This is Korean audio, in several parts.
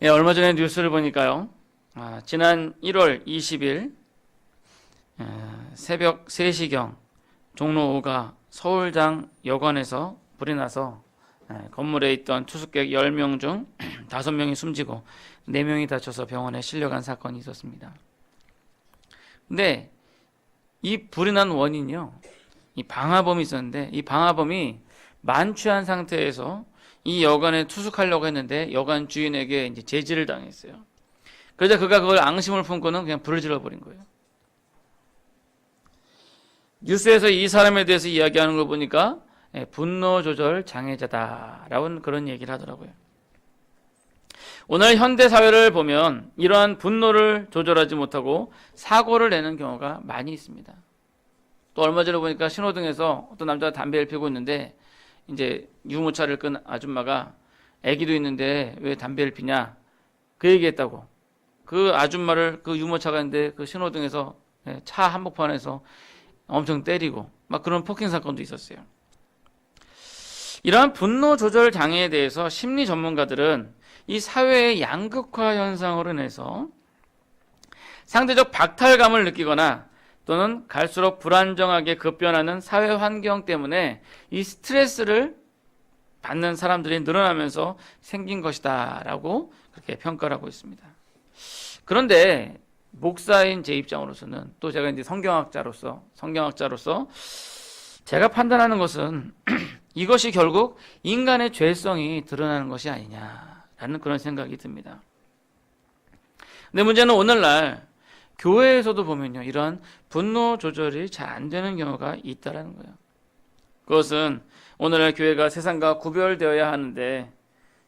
예, 얼마 전에 뉴스를 보니까요. 지난 1월 20일 새벽 3시경 종로 5가 서울장 여관에서 불이 나서 건물에 있던 투숙객 10명 중 5명이 숨지고 4명이 다쳐서 병원에 실려간 사건이 있었습니다. 근데 이 불이 난 원인이요, 이 방화범이 있었는데, 이 방화범이 만취한 상태에서 이 여관에 투숙하려고 했는데 여관 주인에게 이제 제지를 당했어요. 그러자 그가 그걸 앙심을 품고는 그냥 불을 질러버린 거예요. 뉴스에서 이 사람에 대해서 이야기하는 걸 보니까 분노 조절 장애자다라는 그런 얘기를 하더라고요. 오늘 현대 사회를 보면 이러한 분노를 조절하지 못하고 사고를 내는 경우가 많이 있습니다. 또 얼마 전에 보니까 신호등에서 어떤 남자가 담배를 피우고 있는데 이제 유모차를 끈 아줌마가 애기도 있는데 왜 담배를 피냐 그 얘기했다고. 그 아줌마를 그 유모차가 있는데 그 신호등에서 차 한복판에서 엄청 때리고 막 그런 폭행 사건도 있었어요. 이러한 분노 조절 장애에 대해서 심리 전문가들은 이 사회의 양극화 현상으로 인해서 상대적 박탈감을 느끼거나 또는 갈수록 불안정하게 급변하는 사회 환경 때문에 이 스트레스를 받는 사람들이 늘어나면서 생긴 것이다 라고 그렇게 평가를 하고 있습니다. 그런데 목사인 제 입장으로서는, 또 제가 이제 성경학자로서 제가 판단하는 것은 이것이 결국 인간의 죄성이 드러나는 것이 아니냐라는 그런 생각이 듭니다. 근데 문제는 오늘날 교회에서도 보면요, 이러한 분노 조절이 잘 안 되는 경우가 있다라는 거예요. 그것은 오늘날 교회가 세상과 구별되어야 하는데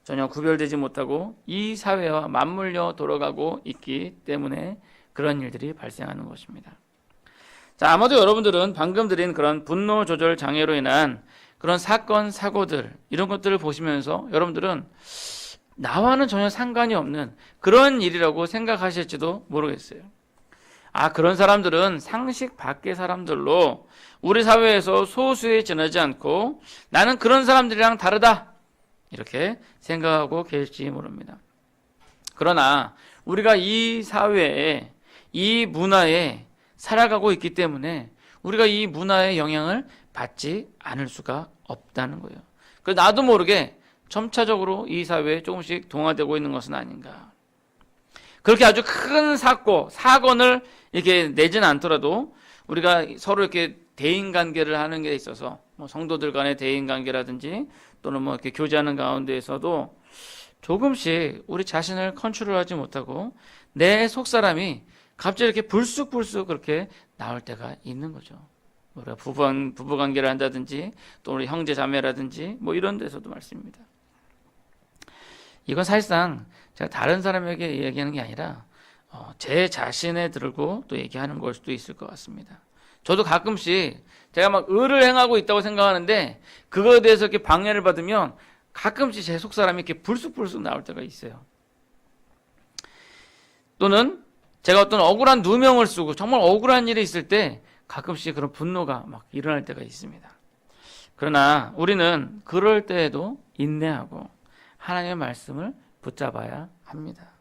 전혀 구별되지 못하고 이 사회와 맞물려 돌아가고 있기 때문에 그런 일들이 발생하는 것입니다. 자, 아마도 여러분들은 방금 드린 그런 분노 조절 장애로 인한 그런 사건, 사고들, 이런 것들을 보시면서 여러분들은 나와는 전혀 상관이 없는 그런 일이라고 생각하실지도 모르겠어요. 그런 사람들은 상식 밖의 사람들로 우리 사회에서 소수에 지나지 않고 나는 그런 사람들이랑 다르다, 이렇게 생각하고 계실지 모릅니다. 그러나 우리가 이 사회에, 이 문화에 살아가고 있기 때문에 우리가 이 문화의 영향을 받지 않을 수가 없다는 거예요. 그래서 나도 모르게 점차적으로 이 사회에 조금씩 동화되고 있는 것은 아닌가. 그렇게 아주 큰 사건을 이렇게 내지는 않더라도 우리가 서로 이렇게 대인관계를 하는 게 있어서 뭐 성도들 간의 대인관계라든지 또는 뭐 이렇게 교제하는 가운데에서도 조금씩 우리 자신을 컨트롤하지 못하고 내 속사람이 갑자기 이렇게 불쑥불쑥 그렇게 나올 때가 있는 거죠. 우리가 부부관계를 한다든지 또 우리 형제 자매라든지 뭐 이런 데서도 말씀입니다. 이건 사실상 제가 다른 사람에게 얘기하는 게 아니라 제 자신에 들고 또 얘기하는 걸 수도 있을 것 같습니다. 저도 가끔씩 제가 막 의를 행하고 있다고 생각하는데 그거에 대해서 이렇게 방해를 받으면 가끔씩 제 속사람이 이렇게 불쑥불쑥 나올 때가 있어요. 또는 제가 어떤 억울한 누명을 쓰고 정말 억울한 일이 있을 때 가끔씩 그런 분노가 막 일어날 때가 있습니다. 그러나 우리는 그럴 때에도 인내하고 하나님의 말씀을 붙잡아야 합니다.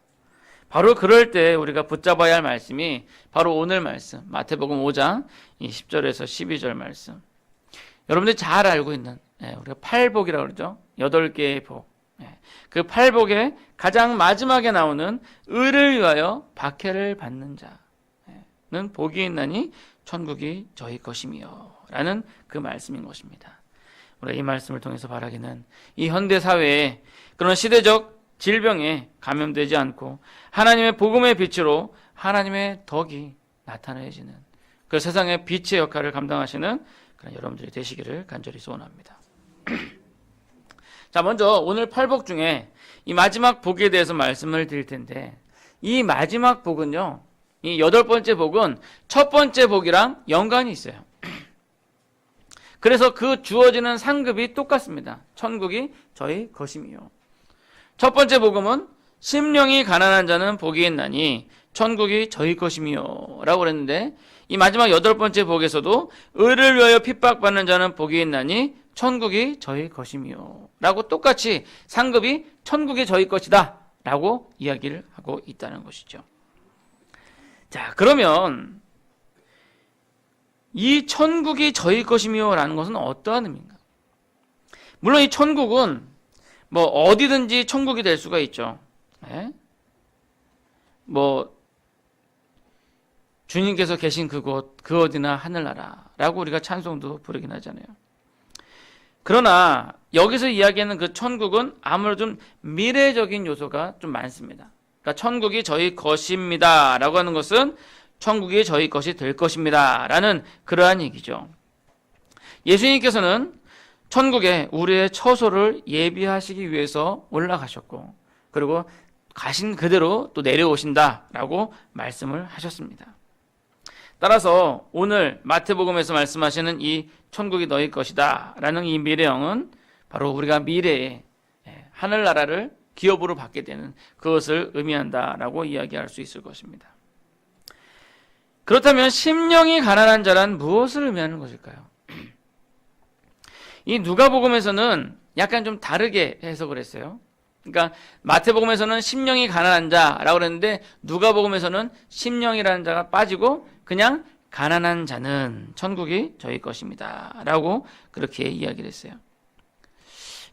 바로 그럴 때 우리가 붙잡아야 할 말씀이 바로 오늘 말씀, 마태복음 5장 10절에서 12절 말씀. 여러분들이 잘 알고 있는 우리가 팔복이라고 그러죠. 8개의 복. 그 팔복의 가장 마지막에 나오는 의를 위하여 박해를 받는 자는 복이 있나니 천국이 저희 것이며 라는 그 말씀인 것입니다. 우리가 이 말씀을 통해서 바라기는 이 현대 사회에 그런 시대적 질병에 감염되지 않고 하나님의 복음의 빛으로 하나님의 덕이 나타내지는 그 세상의 빛의 역할을 감당하시는 그런 여러분들이 되시기를 간절히 소원합니다. 자, 먼저 오늘 팔복 중에 이 마지막 복에 대해서 말씀을 드릴 텐데, 이 마지막 복은요, 이 8번째 복은 첫 번째 복이랑 연관이 있어요. 그래서 그 주어지는 상급이 똑같습니다. 천국이 저희 것이며. 첫 번째 복음은 심령이 가난한 자는 복이 있나니 천국이 저희 것이며 라고 그랬는데, 이 마지막 8번째 복에서도 의를 위하여 핍박받는 자는 복이 있나니 천국이 저희 것이며 라고 똑같이 상급이 천국이 저희 것이다 라고 이야기를 하고 있다는 것이죠. 자, 그러면 이 천국이 저희 것이며 라는 것은 어떠한 의미인가? 물론 이 천국은 뭐 어디든지 천국이 될 수가 있죠. 네? 뭐 주님께서 계신 그곳 그 어디나 하늘나라라고 우리가 찬송도 부르긴 하잖아요. 그러나 여기서 이야기하는 그 천국은 아무래도 좀 미래적인 요소가 좀 많습니다. 그러니까 천국이 저희 것입니다 라고 하는 것은 천국이 저희 것이 될 것입니다 라는 그러한 얘기죠. 예수님께서는 천국에 우리의 처소를 예비하시기 위해서 올라가셨고, 그리고 가신 그대로 또 내려오신다라고 말씀을 하셨습니다. 따라서 오늘 마태복음에서 말씀하시는 이 천국이 너희 것이다 라는 이 미래형은 바로 우리가 미래에 하늘나라를 기업으로 받게 되는 그것을 의미한다라고 이야기할 수 있을 것입니다. 그렇다면 심령이 가난한 자란 무엇을 의미하는 것일까요? 이 누가복음에서는 약간 좀 다르게 해석을 했어요. 그러니까 마태복음에서는 심령이 가난한 자라고 그랬는데 누가복음에서는 심령이라는 자가 빠지고 그냥 가난한 자는 천국이 저희 것입니다 라고 그렇게 이야기를 했어요.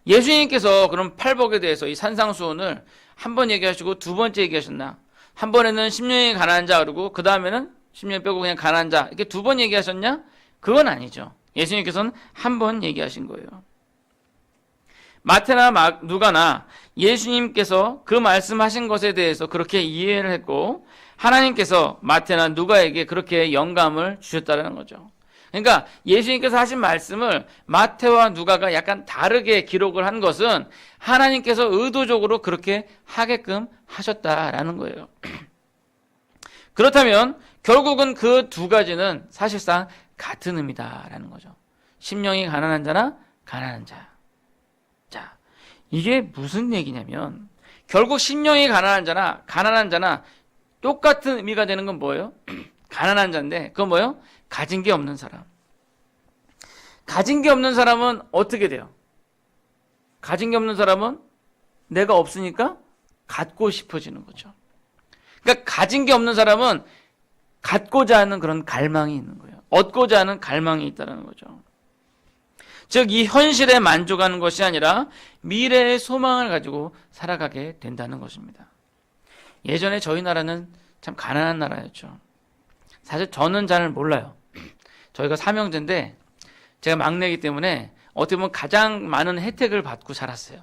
예수님께서 그럼 팔복에 대해서 이 산상수훈을 한 번 얘기하시고 두 번째 얘기하셨나? 한 번에는 심령이 가난한 자 그러고 그 다음에는 심령 빼고 그냥 가난한 자 이렇게 두 번 얘기하셨냐? 그건 아니죠. 예수님께서는 한 번 얘기하신 거예요. 마태나 누가나 예수님께서 그 말씀하신 것에 대해서 그렇게 이해를 했고 하나님께서 마태나 누가에게 그렇게 영감을 주셨다는 거죠. 그러니까 예수님께서 하신 말씀을 마태와 누가가 약간 다르게 기록을 한 것은 하나님께서 의도적으로 그렇게 하게끔 하셨다라는 거예요. 그렇다면 결국은 그 두 가지는 사실상 같은 의미다라는 거죠. 심령이 가난한 자나 가난한 자. 자, 이게 무슨 얘기냐면 결국 심령이 가난한 자나 똑같은 의미가 되는 건 뭐예요? 가난한 자인데 그건 뭐예요? 가진 게 없는 사람. 가진 게 없는 사람은 어떻게 돼요? 가진 게 없는 사람은 내가 없으니까 갖고 싶어지는 거죠. 그러니까 가진 게 없는 사람은 갖고자 하는 그런 갈망이 있는 거예요. 얻고자 하는 갈망이 있다는 거죠. 즉 이 현실에 만족하는 것이 아니라 미래의 소망을 가지고 살아가게 된다는 것입니다. 예전에 저희 나라는 참 가난한 나라였죠. 사실 저는 잘 몰라요. 저희가 삼형제인데 제가 막내이기 때문에 어떻게 보면 가장 많은 혜택을 받고 자랐어요.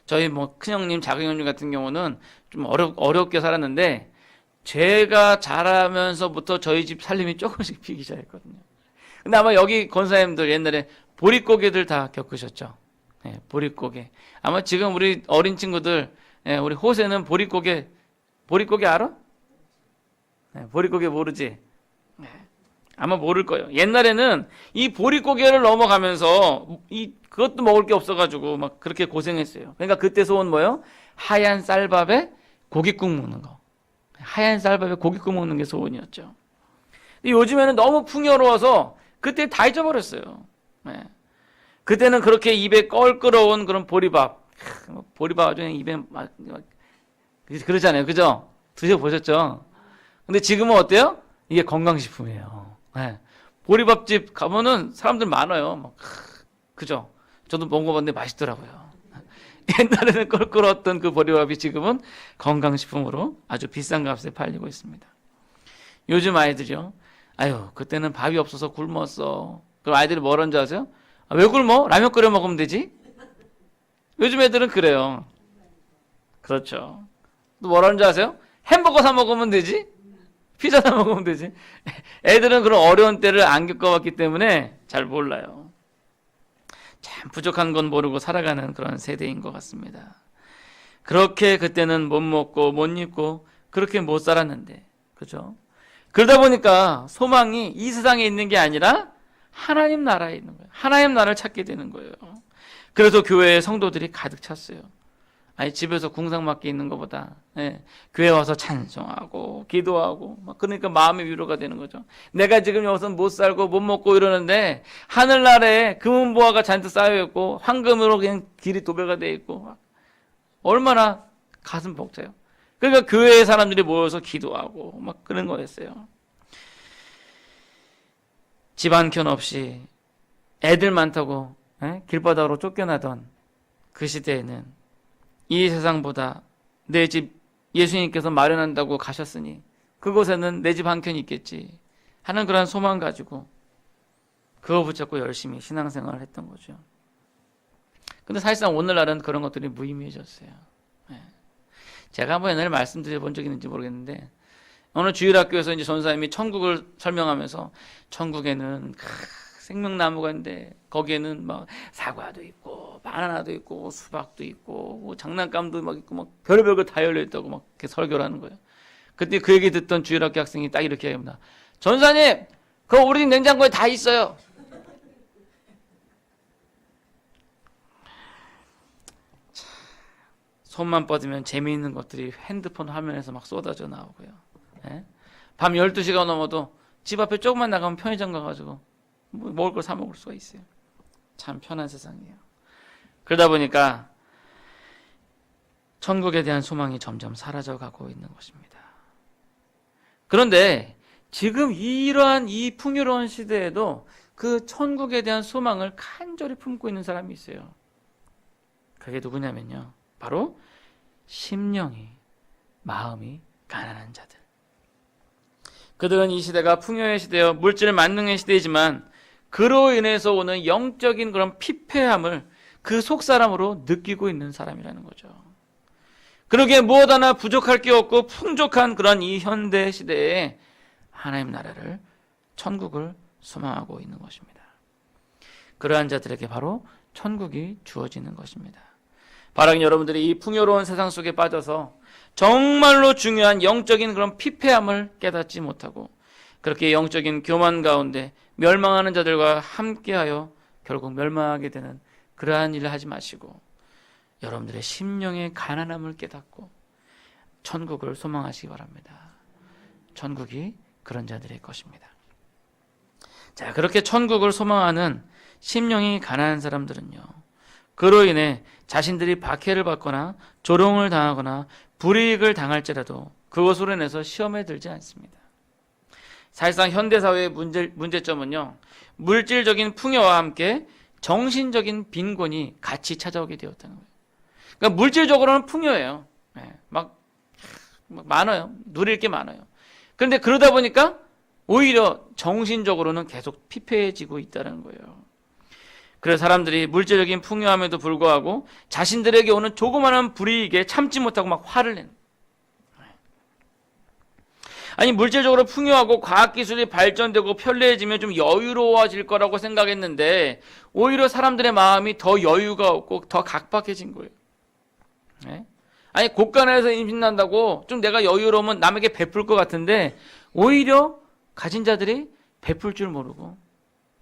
저희 뭐 큰형님, 작은형님 같은 경우는 좀 어렵게 살았는데 제가 자라면서부터 저희 집 살림이 조금씩 비기 시작했거든요. 근데 아마 여기 권사님들 옛날에 보릿고개들 다 겪으셨죠. 네, 보릿고개. 아마 지금 우리 어린 친구들, 네, 우리 호세는 보릿고개 알아? 네, 보릿고개 모르지? 네, 아마 모를 거예요. 옛날에는 이 보릿고개를 넘어가면서 그것도 먹을 게 없어가지고 막 그렇게 고생했어요. 그러니까 그때 소원 뭐예요? 하얀 쌀밥에 고깃국 먹는 거. 하얀 쌀밥에 고깃국 먹는 게 소원이었죠. 근데 요즘에는 너무 풍요로워서 그때 다 잊어버렸어요. 네. 그때는 그렇게 입에 껄끄러운 그런 보리밥 아주 그냥 입에 막 그러잖아요. 그죠? 드셔보셨죠? 근데 지금은 어때요? 이게 건강식품이에요. 네. 보리밥집 가면은 사람들 많아요. 막, 그죠? 저도 먹어봤는데 맛있더라고요. 옛날에는 껄끄러웠던 그 보리밥이 지금은 건강식품으로 아주 비싼 값에 팔리고 있습니다. 요즘 아이들이요. 아유, 그때는 밥이 없어서 굶었어. 그럼 아이들이 뭐라는 줄 아세요? 아, 왜 굶어? 라면 끓여 먹으면 되지? 요즘 애들은 그래요. 그렇죠. 또 뭐라는 줄 아세요? 햄버거 사 먹으면 되지? 피자 사 먹으면 되지? 애들은 그런 어려운 때를 안 겪어봤기 때문에 잘 몰라요. 참 부족한 건 모르고 살아가는 그런 세대인 것 같습니다. 그렇게 그때는 못 먹고 못 입고 그렇게 못 살았는데, 그죠? 그러다 보니까 소망이 이 세상에 있는 게 아니라 하나님 나라에 있는 거예요. 하나님 나라를 찾게 되는 거예요. 그래서 교회에 성도들이 가득 찼어요. 아니 집에서 궁상맞게 있는 것보다 교회 와서 찬송하고 기도하고 막 그러니까 마음의 위로가 되는 거죠. 내가 지금 여기서 못 살고 못 먹고 이러는데 하늘나라에 금은보화가 잔뜩 쌓여 있고 황금으로 그냥 길이 도배가 돼 있고 얼마나 가슴 벅차요. 그러니까 교회에 사람들이 모여서 기도하고 막 그런 거였어요. 집 한 켠 없이 애들 많다고 길바닥으로 쫓겨나던 그 시대에는 이 세상보다 내 집 예수님께서 마련한다고 가셨으니 그곳에는 내 집 한 켠이 있겠지 하는 그런 소망 가지고 그거 붙잡고 열심히 신앙생활을 했던 거죠. 근데 사실상 오늘날은 그런 것들이 무의미해졌어요. 제가 한번 옛날에 말씀드려본 적이 있는지 모르겠는데 어느 주일학교에서 이제 전사님이 천국을 설명하면서 천국에는 생명나무가 있는데 거기에는 막 사과도 있고 바나나도 있고 수박도 있고 뭐 장난감도 막 있고 막 별의별 거 다 열려 있다고 막 이렇게 설교를 하는 거예요. 그때 그 얘기 듣던 주일학교 학생이 딱 이렇게 얘기합니다. 전사님, 그거 우리 집 냉장고에 다 있어요. 손만 뻗으면 재미있는 것들이 핸드폰 화면에서 막 쏟아져 나오고요. 밤 12시가 넘어도 집 앞에 조금만 나가면 편의점 가가지고 뭐 먹을 걸 사 먹을 수가 있어요. 참 편한 세상이에요. 그러다 보니까 천국에 대한 소망이 점점 사라져가고 있는 것입니다. 그런데 지금 이러한 이 풍요로운 시대에도 그 천국에 대한 소망을 간절히 품고 있는 사람이 있어요. 그게 누구냐면요. 바로 심령이, 마음이 가난한 자들. 그들은 이 시대가 풍요의 시대여 물질 만능의 시대이지만 그로 인해서 오는 영적인 그런 피폐함을 그 속사람으로 느끼고 있는 사람이라는 거죠. 그러기에 무엇 하나 부족할 게 없고 풍족한 그런 이 현대 시대에 하나님 나라를, 천국을 소망하고 있는 것입니다. 그러한 자들에게 바로 천국이 주어지는 것입니다. 바라긴 여러분들이 이 풍요로운 세상 속에 빠져서 정말로 중요한 영적인 그런 피폐함을 깨닫지 못하고 그렇게 영적인 교만 가운데 멸망하는 자들과 함께하여 결국 멸망하게 되는 그러한 일을 하지 마시고 여러분들의 심령의 가난함을 깨닫고 천국을 소망하시기 바랍니다. 천국이 그런 자들의 것입니다. 자, 그렇게 천국을 소망하는 심령이 가난한 사람들은요, 그로 인해 자신들이 박해를 받거나 조롱을 당하거나 불이익을 당할지라도 그것으로 인해서 시험에 들지 않습니다. 사실상 현대사회의 문제점은요, 물질적인 풍요와 함께 정신적인 빈곤이 같이 찾아오게 되었다는 거예요. 그러니까 물질적으로는 풍요해요. 막 많아요. 누릴 게 많아요. 그런데 그러다 보니까 오히려 정신적으로는 계속 피폐해지고 있다는 거예요. 그래서 사람들이 물질적인 풍요함에도 불구하고 자신들에게 오는 조그마한 불이익에 참지 못하고 막 화를 내는. 아니, 물질적으로 풍요하고 과학기술이 발전되고 편리해지면 좀 여유로워질 거라고 생각했는데 오히려 사람들의 마음이 더 여유가 없고 더 각박해진 거예요. 아니, 곳간에서 임신난다고 좀 내가 여유로우면 남에게 베풀 것 같은데 오히려 가진 자들이 베풀 줄 모르고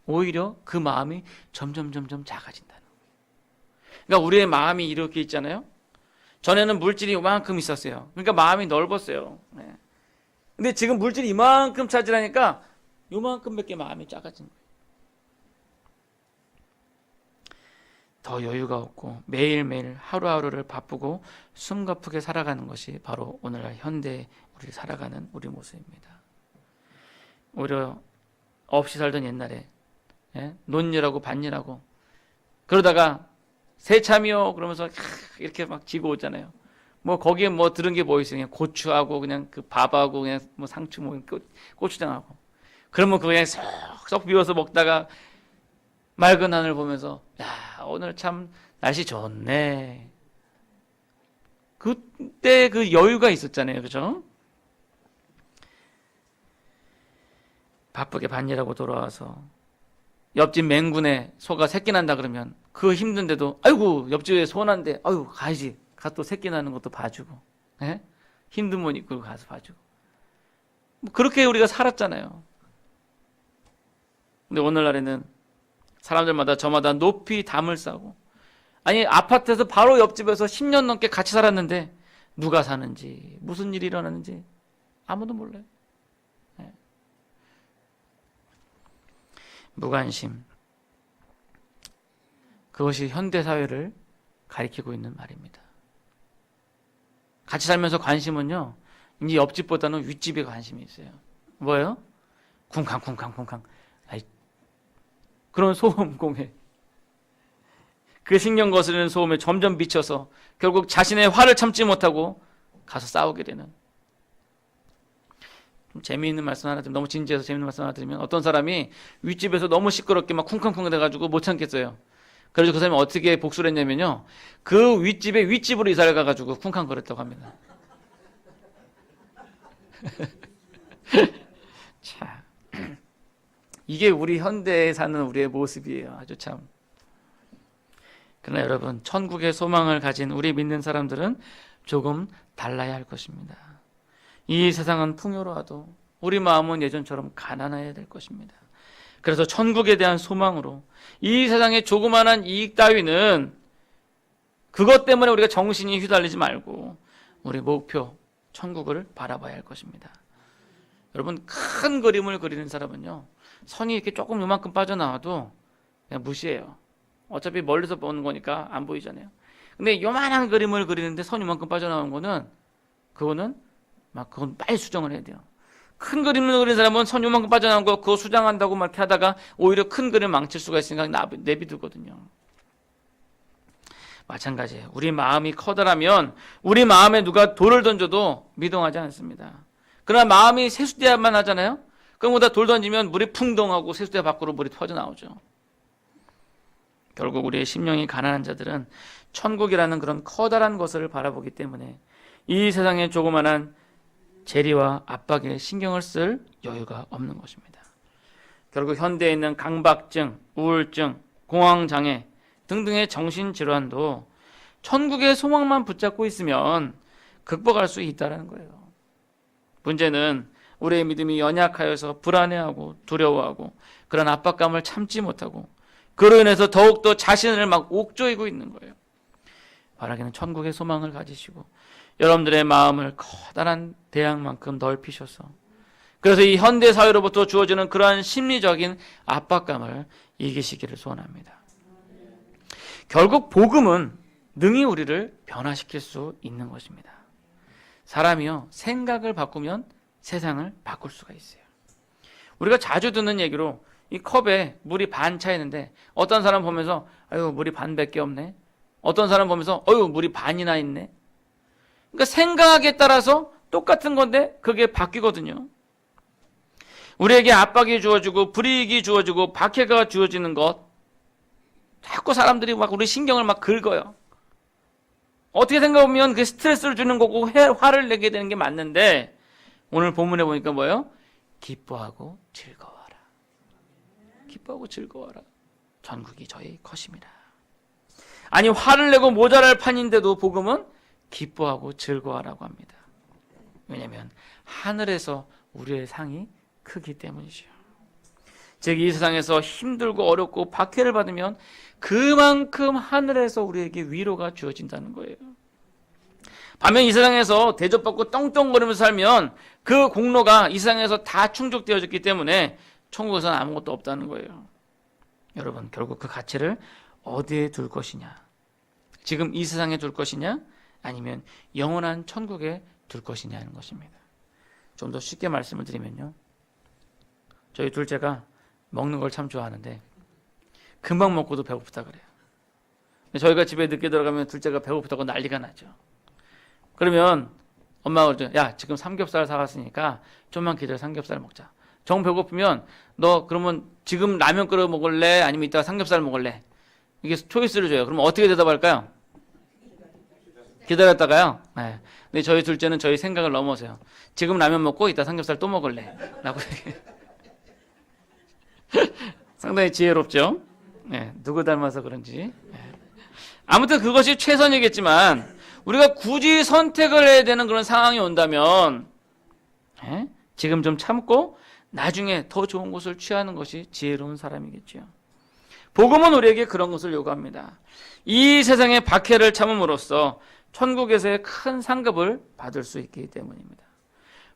오히려 그 마음이 점점 작아진다는 거예요. 그러니까 우리의 마음이 이렇게 있잖아요. 전에는 물질이 이만큼 있었어요. 그러니까 마음이 넓었어요. 근데 지금 물질이 이만큼 차지하니까 요만큼밖에 마음이 작아진 거예요. 더 여유가 없고 매일매일 하루하루를 바쁘고 숨가쁘게 살아가는 것이 바로 오늘날 현대에 우리 살아가는 우리 모습입니다. 오히려 없이 살던 옛날에 논일하고 밭일하고 그러다가 새참이요 그러면서 이렇게 막 지고 오잖아요. 뭐 거기에 뭐 들은 게 뭐 있어요? 그냥 고추하고 그냥 그 밥하고 그냥 뭐 상추 뭐 고추장하고 그러면 그거 그냥 쏙 비워서 먹다가 맑은 하늘 보면서 야 오늘 참 날씨 좋네. 그때 그 여유가 있었잖아요, 그죠? 바쁘게 밭일하고 돌아와서 옆집 맹군에 소가 새끼 난다 그러면 그 힘든데도 아이고 옆집에 소 난데 아이고 가야지. 가 또 새끼 나는 것도 봐주고 힘든 못 입고 가서 봐주고 뭐 그렇게 우리가 살았잖아요. 근데 오늘날에는 사람들마다 저마다 높이 담을 쌓고 아니 아파트에서 바로 옆집에서 10년 넘게 같이 살았는데 누가 사는지 무슨 일이 일어나는지 아무도 몰라요. 무관심, 그것이 현대사회를 가리키고 있는 말입니다. 같이 살면서 관심은요, 이제 옆집보다는 윗집에 관심이 있어요. 뭐예요? 쿵쾅쿵쾅쿵쾅. 아이, 그런 소음 공해. 그 신경 거스르는 소음에 점점 미쳐서 결국 자신의 화를 참지 못하고 가서 싸우게 되는. 좀 재미있는 말씀 하나 드리면, 너무 진지해서 재미있는 말씀 하나 드리면, 어떤 사람이 윗집에서 너무 시끄럽게 막 쿵쾅쿵 돼가지고 못 참겠어요. 그래서 그 사람이 어떻게 복수를 했냐면요, 그 윗집에 윗집으로 이사를 가가지고 쿵쾅거렸다고 합니다. 자, 이게 우리 현대에 사는 우리의 모습이에요. 아주 참. 그러나 여러분, 천국의 소망을 가진 우리 믿는 사람들은 조금 달라야 할 것입니다. 이 세상은 풍요로워도 우리 마음은 예전처럼 가난해야 될 것입니다. 그래서 천국에 대한 소망으로 이 세상의 조그마한 이익 따위는 그것 때문에 우리가 정신이 휘달리지 말고 우리 목표 천국을 바라봐야 할 것입니다. 여러분, 큰 그림을 그리는 사람은요, 선이 이렇게 조금 요만큼 빠져나와도 그냥 무시해요. 어차피 멀리서 보는 거니까 안 보이잖아요. 근데 요만한 그림을 그리는데 선 요만큼 빠져나온 거는 그건 빨리 수정을 해야 돼요. 큰 그림을 그리는 사람은 선 요만큼 빠져나온 거 그거 수정한다고 막 이렇게 하다가 오히려 큰 그림 망칠 수가 있으니까 내비두거든요. 마찬가지예요. 우리 마음이 커다라면 우리 마음에 누가 돌을 던져도 미동하지 않습니다. 그러나 마음이 세수대야만 하잖아요. 그럼 거기다 돌 던지면 물이 풍덩하고 세수대 밖으로 물이 퍼져나오죠. 결국 우리의 심령이 가난한 자들은 천국이라는 그런 커다란 것을 바라보기 때문에 이 세상의 조그만한 재리와 압박에 신경을 쓸 여유가 없는 것입니다. 결국 현대에 있는 강박증, 우울증, 공황장애 등등의 정신질환도 천국의 소망만 붙잡고 있으면 극복할 수 있다는 거예요. 문제는 우리의 믿음이 연약하여서 불안해하고 두려워하고 그런 압박감을 참지 못하고 그로 인해서 더욱더 자신을 막 옥조이고 있는 거예요. 바라기는 천국의 소망을 가지시고 여러분들의 마음을 커다란 대양만큼 넓히셔서 그래서 이 현대 사회로부터 주어지는 그러한 심리적인 압박감을 이기시기를 소원합니다. 결국 복음은 능히 우리를 변화시킬 수 있는 것입니다. 사람이요, 생각을 바꾸면 세상을 바꿀 수가 있어요. 우리가 자주 듣는 얘기로 이 컵에 물이 반 차 있는데 어떤 사람 보면서 아유 물이 반밖에 없네. 어떤 사람 보면서 어유 물이 반이나 있네. 그러니까 생각에 따라서 똑같은 건데 그게 바뀌거든요. 우리에게 압박이 주어지고 불이익이 주어지고 박해가 주어지는 것 자꾸 사람들이 막 우리 신경을 막 긁어요. 어떻게 생각하면 그게 스트레스를 주는 거고 화를 내게 되는 게 맞는데 오늘 본문에 보니까 뭐예요? 기뻐하고 즐거워하라. 기뻐하고 즐거워하라. 천국이 저의 것입니다. 아니 화를 내고 모자랄 판인데도 복음은 기뻐하고 즐거워하라고 합니다. 왜냐하면 하늘에서 우리의 상이 크기 때문이죠. 즉 이 세상에서 힘들고 어렵고 박해를 받으면 그만큼 하늘에서 우리에게 위로가 주어진다는 거예요. 반면 이 세상에서 대접받고 떵떵거리면서 살면 그 공로가 이 세상에서 다 충족되어졌기 때문에 천국에서는 아무것도 없다는 거예요. 여러분 결국 그 가치를 어디에 둘 것이냐, 지금 이 세상에 둘 것이냐 아니면 영원한 천국에 둘 것이냐는 것입니다. 좀 더 쉽게 말씀을 드리면요, 저희 둘째가 먹는 걸 참 좋아하는데 금방 먹고도 배고프다 그래요. 저희가 집에 늦게 들어가면 둘째가 배고프다고 난리가 나죠. 그러면 엄마가 그러죠. 야 지금 삼겹살 사왔으니까 좀만 기다려 삼겹살 먹자. 정 배고프면 너 그러면 지금 라면 끓여 먹을래? 아니면 이따가 삼겹살 먹을래? 이게 초이스를 줘요. 그럼 어떻게 대답할까요? 기다렸다가요. 네. 근데 저희 둘째는 저희 생각을 넘어서요. 지금 라면 먹고 이따 삼겹살 또 먹을래? 라고 상당히 지혜롭죠. 네. 누구 닮아서 그런지. 네. 아무튼 그것이 최선이겠지만 우리가 굳이 선택을 해야 되는 그런 상황이 온다면 네? 지금 좀 참고 나중에 더 좋은 것을 취하는 것이 지혜로운 사람이겠죠. 복음은 우리에게 그런 것을 요구합니다. 이 세상의 박해를 참음으로써 천국에서의 큰 상급을 받을 수 있기 때문입니다.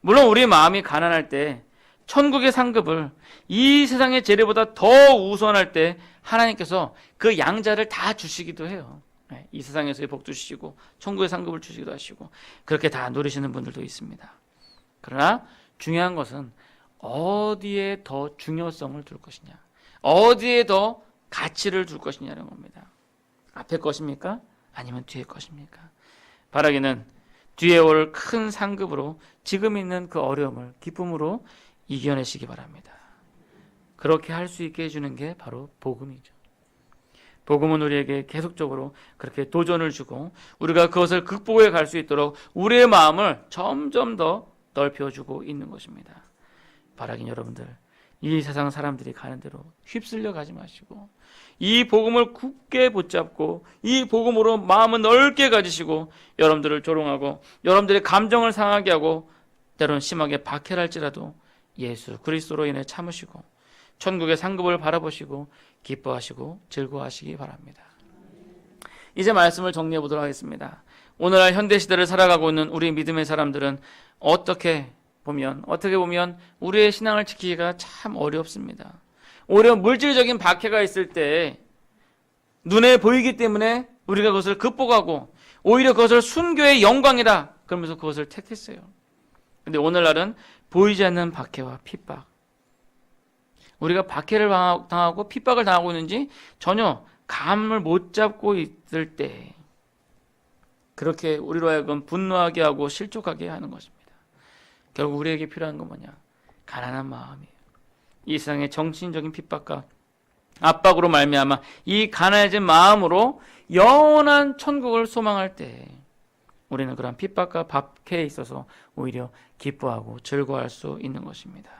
물론 우리 마음이 가난할 때 천국의 상급을 이 세상의 재료보다 더 우선할 때 하나님께서 그 양자를 다 주시기도 해요. 이 세상에서의 복도 주시고 천국의 상급을 주시기도 하시고 그렇게 다 누리시는 분들도 있습니다. 그러나 중요한 것은 어디에 더 중요성을 둘 것이냐, 어디에 더 가치를 둘 것이냐는 겁니다. 앞에 것입니까? 아니면 뒤에 것입니까? 바라기는 뒤에 올 큰 상급으로 지금 있는 그 어려움을 기쁨으로 이겨내시기 바랍니다. 그렇게 할 수 있게 해주는 게 바로 복음이죠. 복음은 우리에게 계속적으로 그렇게 도전을 주고 우리가 그것을 극복해 갈 수 있도록 우리의 마음을 점점 더 넓혀주고 있는 것입니다. 바라긴 여러분들, 이 세상 사람들이 가는 대로 휩쓸려 가지 마시고 이 복음을 굳게 붙잡고 이 복음으로 마음을 넓게 가지시고 여러분들을 조롱하고 여러분들의 감정을 상하게 하고 때로는 심하게 박해할지라도 예수 그리스도로 인해 참으시고 천국의 상급을 바라보시고 기뻐하시고 즐거워하시기 바랍니다. 이제 말씀을 정리해 보도록 하겠습니다. 오늘날 현대시대를 살아가고 있는 우리 믿음의 사람들은 어떻게 보면 우리의 신앙을 지키기가 참 어렵습니다. 오히려 물질적인 박해가 있을 때 눈에 보이기 때문에 우리가 그것을 극복하고 오히려 그것을 순교의 영광이다 그러면서 그것을 택했어요. 그런데 오늘날은 보이지 않는 박해와 핍박, 우리가 박해를 당하고 핍박을 당하고 있는지 전혀 감을 못 잡고 있을 때 그렇게 우리로 하여금 분노하게 하고 실족하게 하는 것입니다. 결국 우리에게 필요한 건 뭐냐? 가난한 마음이에요. 이 세상의 정신적인 핍박과 압박으로 말미암아 이 가난해진 마음으로 영원한 천국을 소망할 때 우리는 그런 핍박과 박해에 있어서 오히려 기뻐하고 즐거워할 수 있는 것입니다.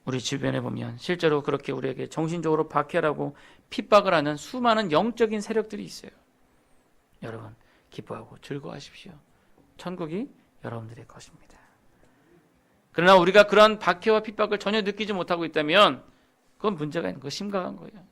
우리 주변에 보면 실제로 그렇게 우리에게 정신적으로 박해라고 핍박을 하는 수많은 영적인 세력들이 있어요. 여러분 기뻐하고 즐거워하십시오. 천국이 여러분들의 것입니다. 그러나 우리가 그런 박해와 핍박을 전혀 느끼지 못하고 있다면 그건 문제가 있는 거, 심각한 거예요.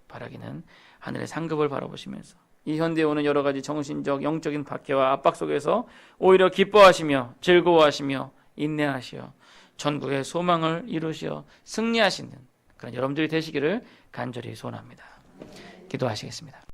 바라기는 하늘의 상급을 바라보시면서 이 현대에 오는 여러 가지 정신적, 영적인 박해와 압박 속에서 오히려 기뻐하시며 즐거워하시며 인내하시어 천국의 소망을 이루시어 승리하시는 그런 여러분들이 되시기를 간절히 소원합니다. 기도하시겠습니다.